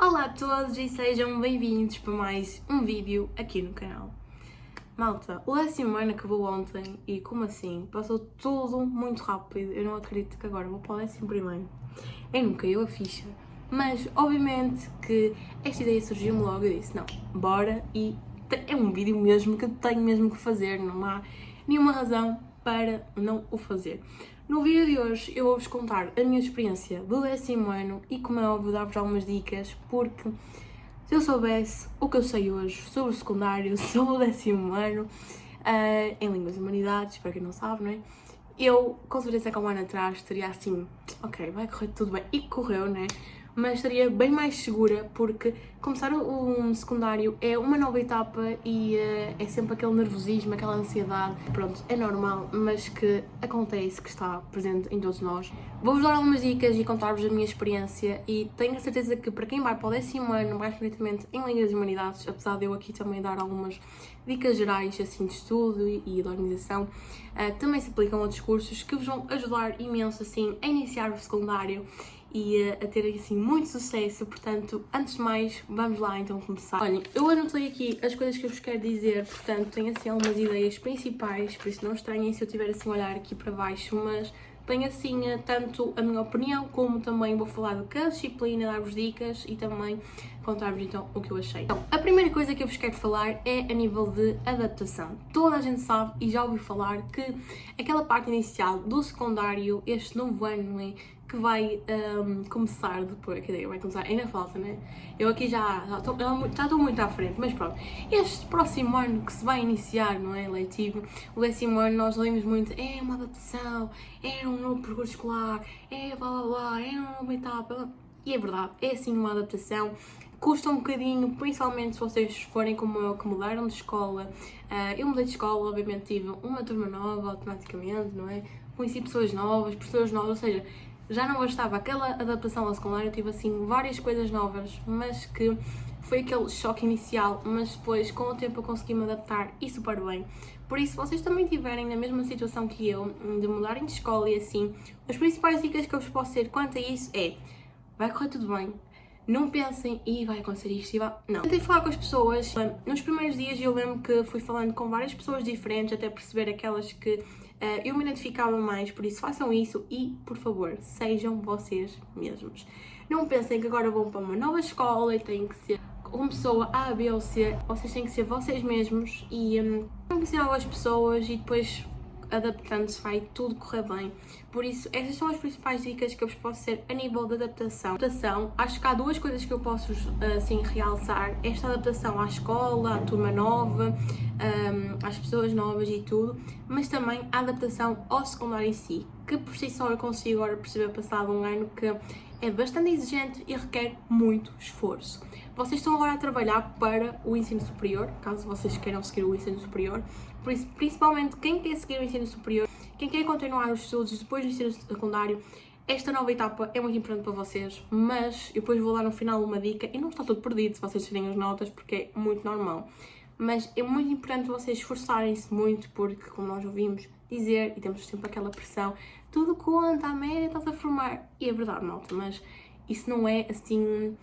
Olá a todos e sejam bem-vindos para mais um vídeo aqui no canal. Malta, o 10º ano acabou ontem e como assim? Passou tudo muito rápido, eu não acredito que agora vou para o 11º. Eu não caiu a ficha, mas obviamente que esta ideia surgiu-me logo e eu disse, não, bora, e é um vídeo mesmo que eu tenho mesmo que fazer, não há nenhuma razão para não o fazer. No vídeo de hoje eu vou-vos contar a minha experiência do 10º ano e, como é óbvio, dar-vos algumas dicas, porque se eu soubesse o que eu sei hoje sobre o secundário, sobre o 10º ano, em Línguas e Humanidades, para quem não sabe, não é? Eu, com certeza, que há um ano atrás estaria assim, ok, vai correr tudo bem, e correu, né? Mas estaria bem mais segura, porque começar o secundário é uma nova etapa e é sempre aquele nervosismo, aquela ansiedade, pronto, é normal, mas que acontece, que está presente em todos nós. Vou-vos dar algumas dicas e contar-vos a minha experiência e tenho a certeza que para quem vai para o 10º ano, mais concretamente em Línguas e Humanidades, apesar de eu aqui também dar algumas dicas gerais assim de estudo e de organização, também se aplicam a outros cursos que vos vão ajudar imenso assim a iniciar o secundário e a ter assim muito sucesso. Portanto, antes de mais, vamos lá então começar. Olhem, eu anotei aqui as coisas que eu vos quero dizer, portanto tenho assim algumas ideias principais, por isso não estranhem se eu estiver assim a olhar aqui para baixo, mas tenho assim tanto a minha opinião, como também vou falar de cada disciplina, dar-vos dicas e também contar-vos então o que eu achei. Então, a primeira coisa que eu vos quero falar é a nível de adaptação. Toda a gente sabe e já ouviu falar que aquela parte inicial do secundário, este novo ano, não é? Que vai começar depois, quer dizer, vai começar, ainda falta, né? Eu aqui já estou muito à frente, mas pronto. Este próximo ano que se vai iniciar, não é, letivo, o 10º ano nós lemos muito, é uma adaptação, é um novo percurso escolar, é blá blá blá, é uma nova etapa, e é verdade, é sim uma adaptação. Custa um bocadinho, principalmente se vocês forem como eu, que mudaram de escola. Eu mudei de escola, obviamente tive uma turma nova automaticamente, não é? Conheci pessoas novas, ou seja, já não bastava aquela adaptação ao secundário, eu tive assim várias coisas novas, mas que foi aquele choque inicial, mas depois com o tempo eu consegui me adaptar e super bem. Por isso, se vocês também estiverem na mesma situação que eu, de mudarem de escola e assim, as principais dicas que eu vos posso ter quanto a isso é, vai correr tudo bem. Não pensem, e vai acontecer isto, e vai... Não. Tentei falar com as pessoas. Nos primeiros dias eu lembro que fui falando com várias pessoas diferentes, até perceber aquelas que eu me identificava mais, por isso façam isso e, por favor, sejam vocês mesmos. Não pensem que agora vão para uma nova escola e têm que ser uma pessoa A, B ou C. Vocês têm que ser vocês mesmos e conhecer novas pessoas e depois adaptando-se vai tudo correr bem. Por isso, essas são as principais dicas que eu vos posso ter a nível de adaptação. Acho que há duas coisas que eu posso assim realçar. Esta adaptação à escola, à turma nova, às pessoas novas e tudo, mas também a adaptação ao secundário em si, que por si só eu consigo agora perceber passado um ano que é bastante exigente e requer muito esforço. Vocês estão agora a trabalhar para o ensino superior, caso vocês queiram seguir o ensino superior, por isso, principalmente quem quer seguir o ensino superior, quem quer continuar os estudos depois do ensino secundário, esta nova etapa é muito importante para vocês, mas eu depois vou dar no final uma dica, e não está tudo perdido se vocês tirem as notas, porque é muito normal. Mas é muito importante vocês esforçarem-se muito, porque como nós ouvimos dizer, e temos sempre aquela pressão, tudo conta, a média estás a formar, e é verdade, malta, mas isso não é assim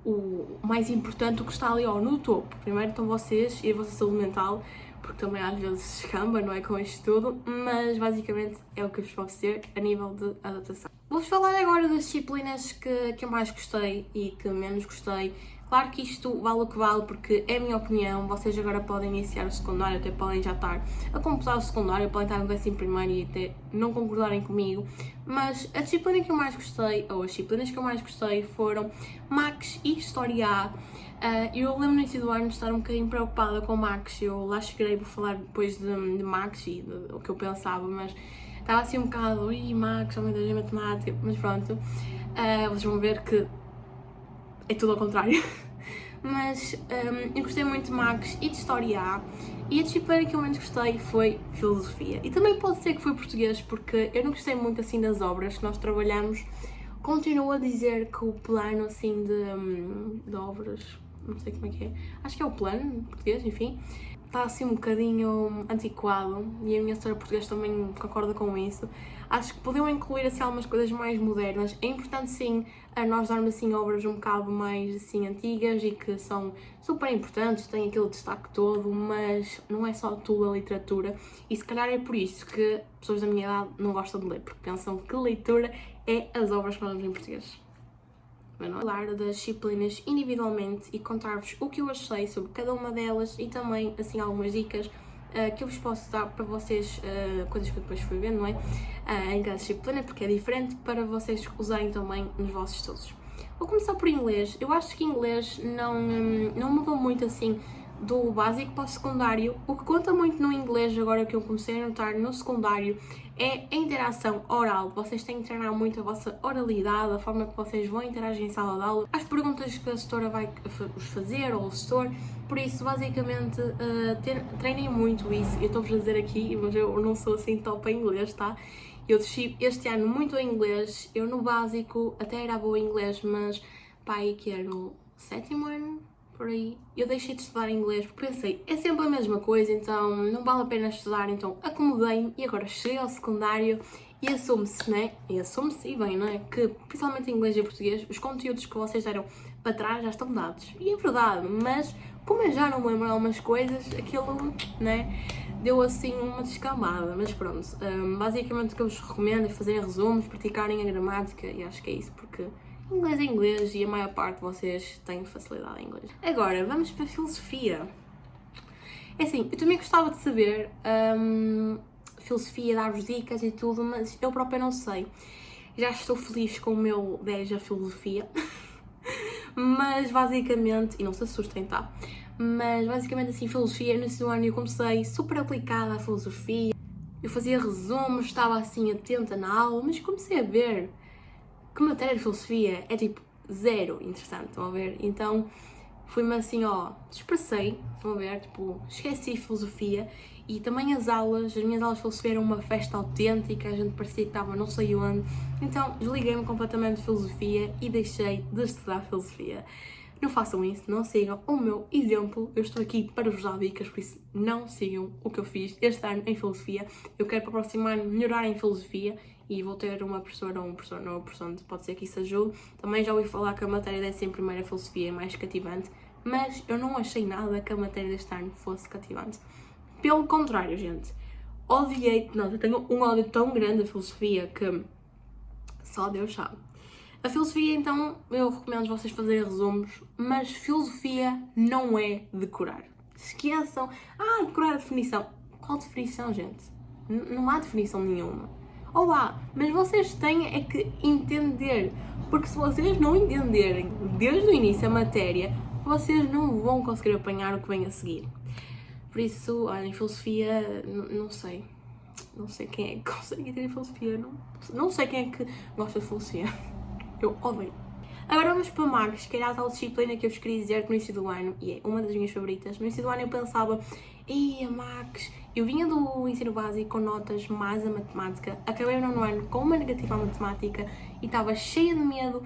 o mais importante, o que está ali no topo. Primeiro estão vocês e a vossa saúde mental, porque também às vezes escamba, não é, com isto tudo, mas basicamente é o que eu vos posso dizer a nível de adaptação. Vou-vos falar agora das disciplinas que eu mais gostei e que menos gostei. Claro que isto vale o que vale, porque é a minha opinião. Vocês agora podem iniciar o secundário, até podem já estar a completar o secundário, podem estar no 11º e até não concordarem comigo, mas a disciplina que eu mais gostei, ou as disciplinas que eu mais gostei, foram Max e História A. Eu lembro no início do ano de estar um bocadinho preocupada com Max, eu lá chegarei para falar depois de Max e do que eu pensava, mas estava assim um bocado, Max, oh meu Deus, é matemática, mas pronto, vocês vão ver que é tudo ao contrário. Mas eu gostei muito de Max e de História A, e a disciplina que eu menos gostei foi Filosofia. E também pode ser que foi Português, porque eu não gostei muito assim das obras que nós trabalhamos. Continuo a dizer que o plano assim de obras, não sei como é que é, acho que é o plano português, enfim, está assim um bocadinho antiquado e a minha senhora portuguesa também concorda com isso. Acho que podiam incluir assim algumas coisas mais modernas. É importante sim a nós darmos assim obras um bocado mais assim antigas e que são super importantes, têm aquele destaque todo, mas não é só tudo a literatura e se calhar é por isso que pessoas da minha idade não gostam de ler, porque pensam que leitura é as obras que nós lemos em português. Falar das disciplinas individualmente e contar-vos o que eu achei sobre cada uma delas e também assim algumas dicas que eu vos posso dar para vocês, coisas que eu depois fui vendo, não é? Em cada disciplina, porque é diferente, para vocês usarem também nos vossos estudos. Vou começar por inglês. Eu acho que inglês não mudou muito assim do básico para o secundário. O que conta muito no inglês, agora que eu comecei a notar no secundário, é a interação oral. Vocês têm que treinar muito a vossa oralidade, a forma que vocês vão interagir em sala de aula, as perguntas que a setora vai vos fazer, ou o setor. Por isso, basicamente, treinem muito isso. Eu estou-vos a dizer aqui, mas eu não sou assim top em inglês, tá? Eu desci este ano muito em inglês. Eu no básico até era boa em inglês, mas pá, aí que era no 7º ano, por aí, eu deixei de estudar inglês porque pensei, é sempre a mesma coisa, então não vale a pena estudar, então acomodei-me e agora cheguei ao secundário e assume-se, né? E assume-se e bem, não é? Que principalmente em inglês e português, os conteúdos que vocês deram para trás já estão dados. E é verdade, mas como eu já não me lembro de algumas coisas, aquilo, né? Deu assim uma descamada, mas pronto. Basicamente o que eu vos recomendo é fazerem resumos, praticarem a gramática e acho que é isso, porque inglês é inglês e a maior parte de vocês têm facilidade em inglês. Agora, vamos para a filosofia. É assim, eu também gostava de saber filosofia, dar-vos dicas e tudo, mas eu própria não sei. Já estou feliz com o meu 10 a filosofia, mas basicamente, e não se assustem, tá? Mas basicamente assim, filosofia, no ensino ano eu comecei super aplicada à filosofia, eu fazia resumos, estava assim atenta na aula, mas comecei a ver que matéria de filosofia é tipo zero interessante, estão a ver? Então fui-me assim, dispersei, estão a ver? Tipo, esqueci filosofia e também as minhas aulas de filosofia eram uma festa autêntica, a gente parecia que estava não sei onde, então desliguei-me completamente de filosofia e deixei de estudar filosofia. Não façam isso, não sigam o meu exemplo, eu estou aqui para vos dar dicas, por isso não sigam o que eu fiz este ano em filosofia. Eu quero para o próximo ano melhorar em filosofia e vou ter uma professora ou um professor novo, portanto pode ser que isso ajude. Também já ouvi falar que a matéria dessa em primeira filosofia é mais cativante, mas eu não achei nada que a matéria deste ano fosse cativante. Pelo contrário, gente, odiei, eu tenho um ódio tão grande a filosofia que só Deus sabe. A filosofia, então, eu recomendo vocês fazerem resumos, mas filosofia não é decorar. Esqueçam. Decorar a definição. Qual definição, gente? Não há definição nenhuma. Ou há, mas vocês têm é que entender. Porque se vocês não entenderem desde o início a matéria, vocês não vão conseguir apanhar o que vem a seguir. Por isso, olha, em filosofia, não sei. Não sei quem é que consegue entender filosofia. Não sei quem é que gosta de filosofia. Eu odeio. Agora vamos para Max, que era a tal disciplina que eu vos queria dizer no início do ano, e é uma das minhas favoritas. No início do ano eu pensava, a Max, eu vinha do ensino básico com notas más a matemática, acabei no 9º ano com uma negativa à matemática e estava cheia de medo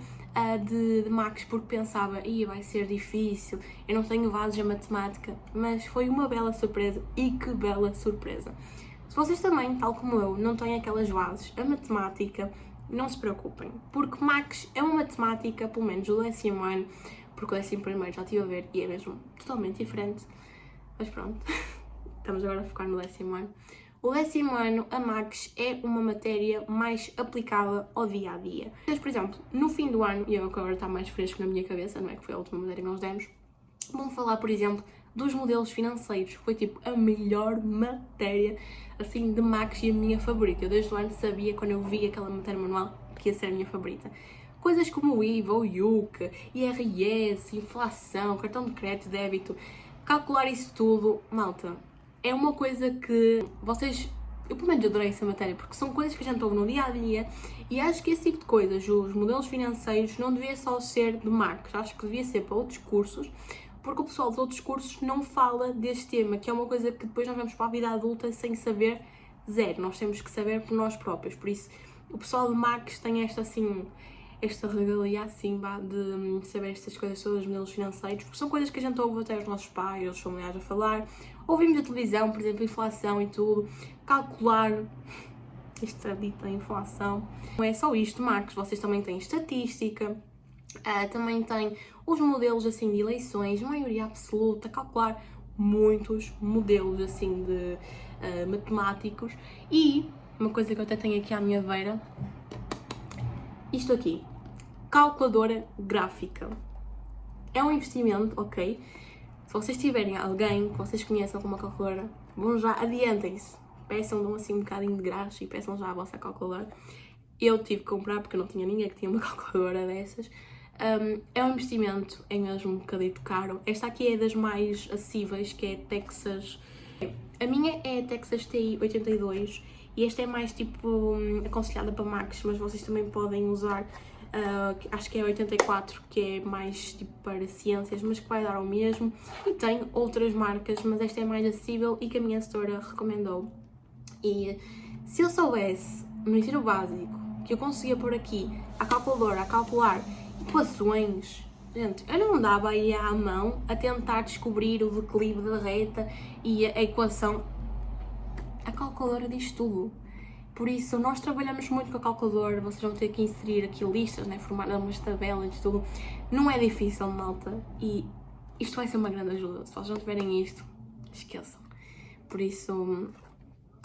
de Max porque pensava, vai ser difícil, eu não tenho bases a matemática, mas foi uma bela surpresa e que bela surpresa. Se vocês também, tal como eu, não têm aquelas bases a matemática, não se preocupem, porque Max é uma matemática, pelo menos o 10º ano, porque o 11º já estive a ver e é mesmo totalmente diferente, mas pronto, estamos agora a focar no 10º ano. O 10º ano, a Max é uma matéria mais aplicada ao dia-a-dia. Mas, por exemplo, no fim do ano, e agora está mais fresco na minha cabeça, não é que foi a última matéria que nós demos, vamos falar, por exemplo, dos modelos financeiros. Foi tipo a melhor matéria assim de Max e a minha favorita. Eu desde o ano sabia, quando eu vi aquela matéria manual, que ia ser a minha favorita. Coisas como o IVA, o IUC, IRS, inflação, cartão de crédito, débito, calcular isso tudo, malta, é uma coisa que vocês, eu pelo menos adorei essa matéria, porque são coisas que a gente ouve no dia-a-dia e acho que esse tipo de coisas, os modelos financeiros, não devia só ser de Max, acho que devia ser para outros cursos, porque o pessoal dos outros cursos não fala deste tema, que é uma coisa que depois nós vamos para a vida adulta sem saber zero. Nós temos que saber por nós próprios. Por isso, o pessoal de Max tem esta regalia assim, de saber estas coisas todas, modelos financeiros, porque são coisas que a gente ouve até os nossos pais, os familiares a falar, ouvimos na televisão, por exemplo, inflação e tudo, calcular esta dita inflação. Não é só isto, Marcos, vocês também têm estatística, também têm os modelos assim de eleições, maioria absoluta, calcular muitos modelos assim de matemáticos. E uma coisa que eu até tenho aqui à minha beira, isto aqui, calculadora gráfica. É um investimento, ok? Se vocês tiverem alguém que vocês conheçam com uma calculadora, vão já, adiantem-se. Peçam, dão assim um bocadinho de graxa e peçam já a vossa calculadora. Eu tive que comprar porque eu não tinha ninguém que tinha uma calculadora dessas. É um investimento, é mesmo um bocadito caro. Esta aqui é das mais acessíveis, que é Texas. A minha é a Texas TI 82 e esta é mais tipo aconselhada para Macs, mas vocês também podem usar, acho que é 84, que é mais tipo para ciências, mas que vai dar ao mesmo. E tem outras marcas, mas esta é mais acessível e que a minha setora recomendou. E se eu soubesse no ensino básico que eu conseguia pôr aqui a calculadora a calcular equações, gente, eu não andava aí à mão a tentar descobrir o declive da reta e a equação. A calculadora diz tudo. Por isso, nós trabalhamos muito com a calculadora, vocês vão ter que inserir aqui listas, né? Formar umas tabelas e tudo. Não é difícil, malta, e isto vai ser uma grande ajuda. Se vocês não tiverem isto, esqueçam. Por isso,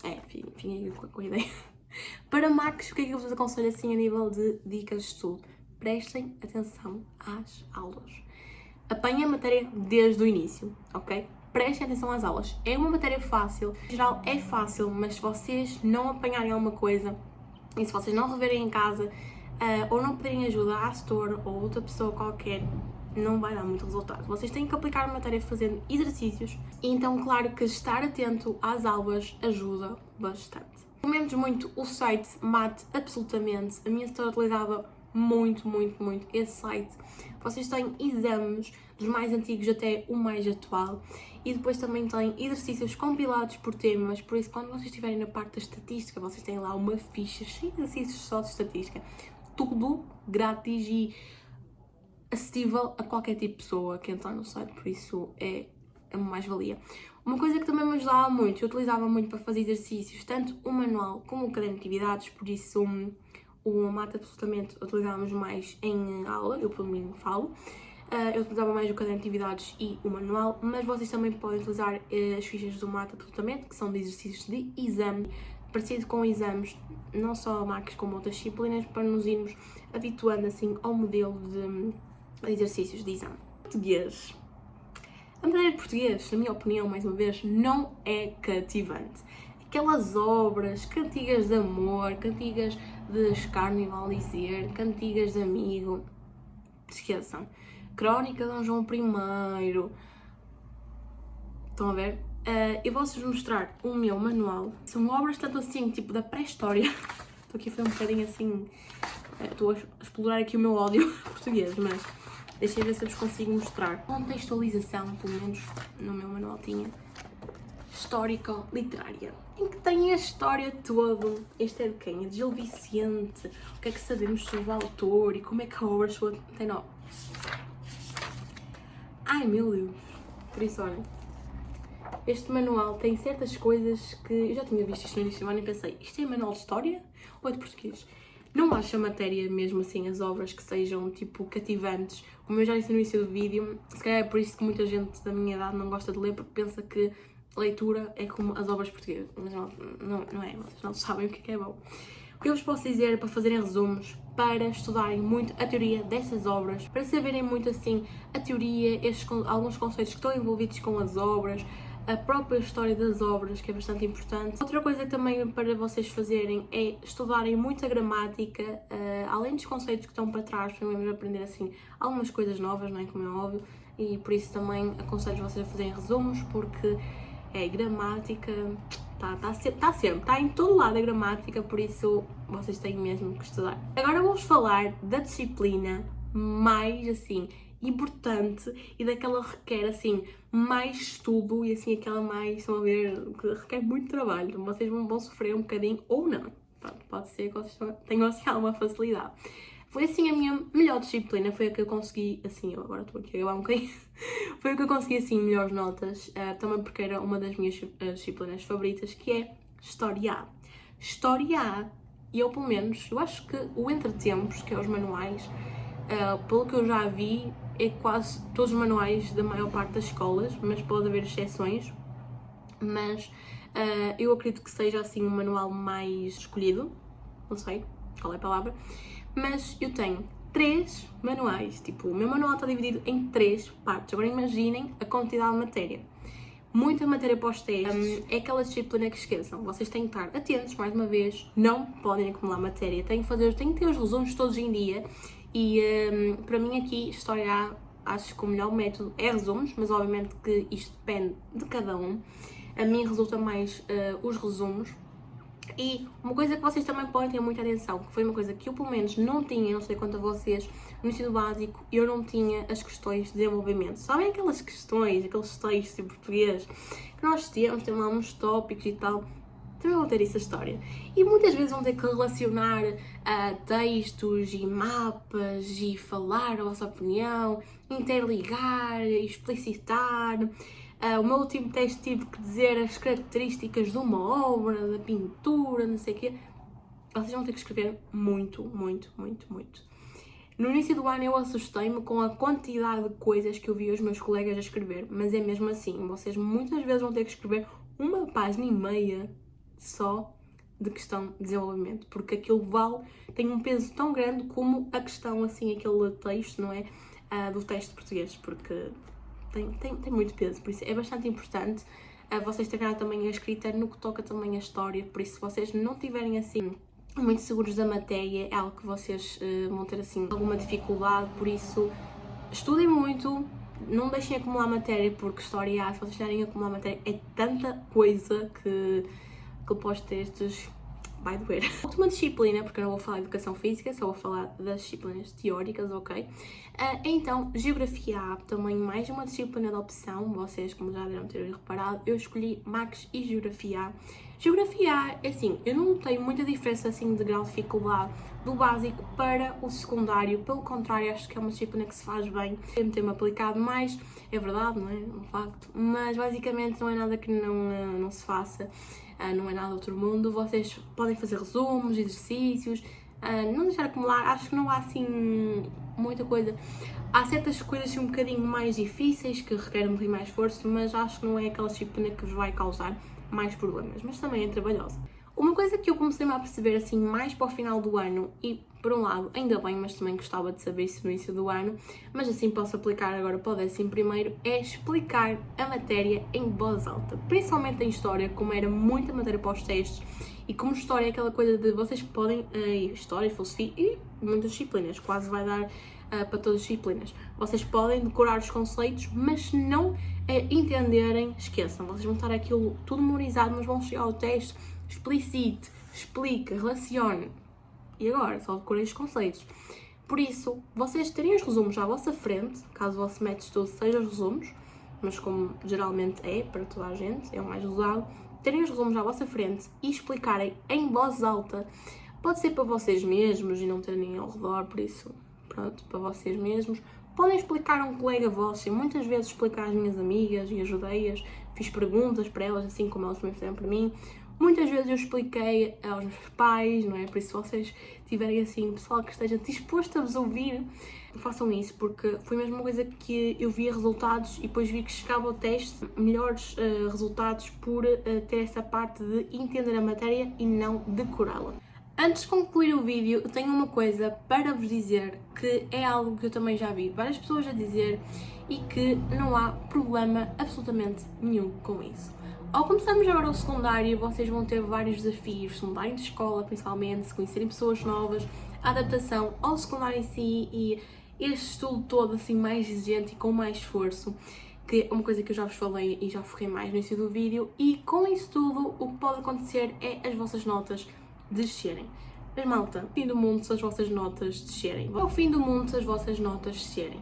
enfim, com a ideia. Para Macs, o que é que eu vos aconselho assim a nível de dicas de estudo? Prestem atenção às aulas. Apanhem a matéria desde o início, ok? Prestem atenção às aulas. É uma matéria fácil, em geral é fácil, mas se vocês não apanharem alguma coisa e se vocês não reverem em casa ou não pedirem ajuda à setora ou outra pessoa qualquer, não vai dar muito resultado. Vocês têm que aplicar a matéria fazendo exercícios e então, claro que estar atento às aulas ajuda bastante. Recomendo muito o site Mate Absolutamente. A minha setora utilizava muito esse site. Vocês têm exames dos mais antigos até o mais atual e depois também têm exercícios compilados por temas, por isso quando vocês estiverem na parte da estatística, vocês têm lá uma ficha cheia de exercícios só de estatística, tudo grátis e acessível a qualquer tipo de pessoa que entrar no site, por isso é uma mais-valia. Uma coisa que também me ajudava muito, eu utilizava muito para fazer exercícios, tanto o manual como o caderno de atividades, por isso o Mate Absolutamente utilizávamos mais em aula, eu por mim falo. Eu utilizava mais o caderno de atividades e o manual, mas vocês também podem utilizar as fichas do Mate Absolutamente, que são de exercícios de exame, parecido com exames, não só a Macs como outras disciplinas, para nos irmos habituando assim ao modelo de exercícios de exame. Português. A matéria de português, na minha opinião, mais uma vez, não é cativante. Aquelas obras, cantigas de amor, cantigas de escárnio e maldizer, cantigas de amigo, esqueçam. Crónica de Dom João I. Estão a ver? Eu vou-vos mostrar o meu manual. São obras tanto assim, tipo da pré-história. Estou aqui a fazer um bocadinho assim. Estou a explorar aqui o meu ódio português, mas deixem ver se eu vos consigo mostrar. Contextualização, pelo menos no meu manual tinha. Histórico-literária, em que tem a história toda. Este é de quem? É de Gil Vicente. O que é que sabemos sobre o autor e como é que a obra chegou. Tem não. Ai meu Deus! Por isso, olha, este manual tem certas coisas que eu já tinha visto isto no início do ano e pensei, isto é manual de história ou é de português? Não acho a matéria, mesmo assim, as obras que sejam, tipo, cativantes. Como eu já disse no início do vídeo, se calhar é por isso que muita gente da minha idade não gosta de ler, porque pensa que leitura é como as obras portuguesas. Mas não é, vocês não sabem o que é bom. O que eu vos posso dizer é para fazerem resumos, para estudarem muito a teoria dessas obras, para saberem muito, assim, a teoria, alguns conceitos que estão envolvidos com as obras, a própria história das obras, que é bastante importante. Outra coisa também para vocês fazerem é estudarem muito a gramática, além dos conceitos que estão para trás, para mesmo aprender assim algumas coisas novas, não é? Como é óbvio, e por isso também aconselho vocês a fazerem resumos, porque gramática está em todo lado a gramática, por isso vocês têm mesmo que estudar. Agora vou-vos falar da disciplina mais assim importante e daquela que requer assim mais estudo e assim aquela mais, estão a ver, que requer muito trabalho. Vocês vão sofrer um bocadinho ou não. Pronto, pode ser que vocês tenham assim alguma facilidade. Foi assim a minha melhor disciplina, foi a que eu consegui, assim, eu agora estou aqui a gabar um bocadinho, foi a que eu consegui, assim, melhores notas, também porque era uma das minhas disciplinas favoritas, que é História A. História A, e eu pelo menos, eu acho que o Entretempos, que é os manuais, pelo que eu já vi, é quase todos os manuais da maior parte das escolas, mas pode haver exceções, mas eu acredito que seja assim um manual mais escolhido, não sei qual é a palavra, mas eu tenho 3 manuais, tipo, o meu manual está dividido em 3 partes. Agora imaginem a quantidade de matéria. Muita matéria para os testes, é aquela disciplina que esqueçam. Vocês têm que estar atentos, mais uma vez, não podem acumular matéria, têm que ter os resumos todos em dia e para mim aqui, História A, acho que o melhor método é resumos, mas obviamente que isto depende de cada um. A mim resulta mais os resumos. E uma coisa que vocês também podem ter muita atenção, que foi uma coisa que eu pelo menos não tinha, não sei quanto a vocês, no ensino básico, eu não tinha as questões de desenvolvimento. Sabem aquelas questões, aqueles textos em português que nós temos, tem lá uns tópicos e tal, também vão ter essa história. E muitas vezes vão ter que relacionar textos e mapas e falar a vossa opinião, interligar, explicitar. O meu último teste tive que dizer as características de uma obra, da pintura, não sei o quê. Vocês vão ter que escrever muito, muito, muito, muito. No início do ano eu assustei-me com a quantidade de coisas que eu vi os meus colegas a escrever, mas é mesmo assim, vocês muitas vezes vão ter que escrever 1,5 página só de questão de desenvolvimento, porque aquilo tem um peso tão grande como a questão, assim, aquele texto, não é? Do teste português, porque tem muito peso, por isso é bastante importante vocês treinar também a escrita no que toca também a história, por isso se vocês não tiverem assim muito seguros da matéria, é algo que vocês vão ter assim alguma dificuldade, por isso estudem muito, não deixem acumular matéria, porque História A, se vocês estiverem a acumular matéria, é tanta coisa que pós-testes vai doer. Última disciplina, porque eu não vou falar de educação física, só vou falar das disciplinas teóricas, ok? Então, Geografia A, também mais uma disciplina de opção, vocês como já devem ter reparado, eu escolhi Max e Geografia A. Geografia A, é assim, eu não tenho muita diferença assim de grau de dificuldade do básico para o secundário, pelo contrário, acho que é uma disciplina que se faz bem, ter-me aplicado mais, é verdade, não é? Um facto, mas basicamente não é nada que não se faça. Não é nada outro mundo, vocês podem fazer resumos, exercícios, não deixar acumular, acho que não há assim muita coisa. Há certas coisas assim, um bocadinho mais difíceis que requerem um bocadinho mais esforço, mas acho que não é aquela disciplina que vos vai causar mais problemas, mas também é trabalhosa. Uma coisa que eu comecei a perceber assim mais para o final do ano, e por um lado ainda bem, mas também gostava de saber isso no início do ano, mas assim posso aplicar agora para o 11º, é explicar a matéria em voz alta, principalmente em História, como era muita matéria para os testes, e como História é aquela coisa de vocês podem, História, Filosofia e muitas disciplinas, quase vai dar para todas as disciplinas, vocês podem decorar os conceitos, mas se não entenderem, esqueçam, vocês vão estar aquilo tudo memorizado, mas vão chegar ao teste, explicite, explica, relacione. E agora, só decorei os conceitos. Por isso, vocês terem os resumos à vossa frente, caso o vosso método de estudo seja os resumos, mas como geralmente é para toda a gente, é o mais usado, terem os resumos à vossa frente e explicarem em voz alta. Pode ser para vocês mesmos e não ter ninguém ao redor, por isso, pronto, para vocês mesmos. Podem explicar a um colega vosso, e muitas vezes explicar às minhas amigas e ajudei-as, fiz perguntas para elas, assim como elas também fizeram para mim. Muitas vezes eu expliquei aos meus pais, não é? Por isso, se vocês tiverem assim, pessoal que esteja disposto a vos ouvir, façam isso, porque foi mesmo uma coisa que eu via resultados e depois vi que chegava ao teste melhores resultados por ter essa parte de entender a matéria e não decorá-la. Antes de concluir o vídeo, eu tenho uma coisa para vos dizer que é algo que eu também já vi várias pessoas a dizer e que não há problema absolutamente nenhum com isso. Ao começarmos agora o secundário, vocês vão ter vários desafios, se mudarem de escola principalmente, se conhecerem pessoas novas, a adaptação ao secundário em si e este estudo todo assim mais exigente e com mais esforço, que é uma coisa que eu já vos falei e já foquei mais no início do vídeo, e com isso tudo o que pode acontecer é as vossas notas descerem. Mas malta, fim do mundo se as vossas notas descerem. Ao fim do mundo se as vossas notas descerem.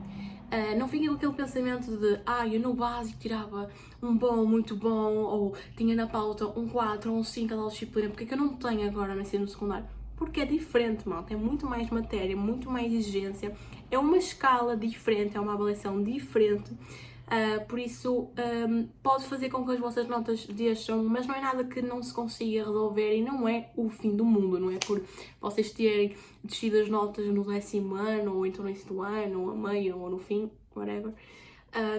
Não fiquem com aquele pensamento de eu no básico tirava um bom, muito bom, ou tinha na pauta um 4 ou um 5 a da disciplina, porque é que eu não tenho agora no ensino secundário? porque é diferente, malta, é muito mais matéria, muito mais exigência, é uma escala diferente, é uma avaliação diferente. Por isso pode fazer com que as vossas notas desçam, mas não é nada que não se consiga resolver e não é o fim do mundo, não é por vocês terem descido as notas no 10º ano, ou então no início do ano, ou a meio, ou no fim, whatever,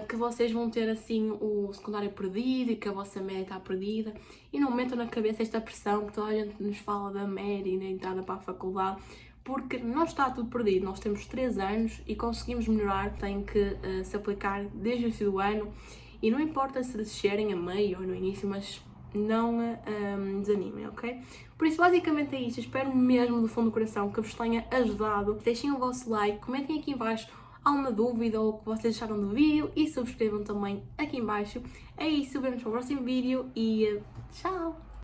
que vocês vão ter assim o secundário perdido e que a vossa média está perdida, e não metam na cabeça esta pressão que toda a gente nos fala da média e na entrada para a faculdade, porque não está tudo perdido. Nós temos 3 anos e conseguimos melhorar, tem que se aplicar desde o início do ano, e não importa se descerem a meio ou no início, mas não desanimem, ok? Por isso, basicamente é isto. Espero mesmo do fundo do coração que vos tenha ajudado. Deixem o vosso like, comentem aqui em baixo alguma dúvida ou o que vocês acharam do vídeo e subscrevam também aqui em baixo. É isso, vemos no próximo vídeo e tchau!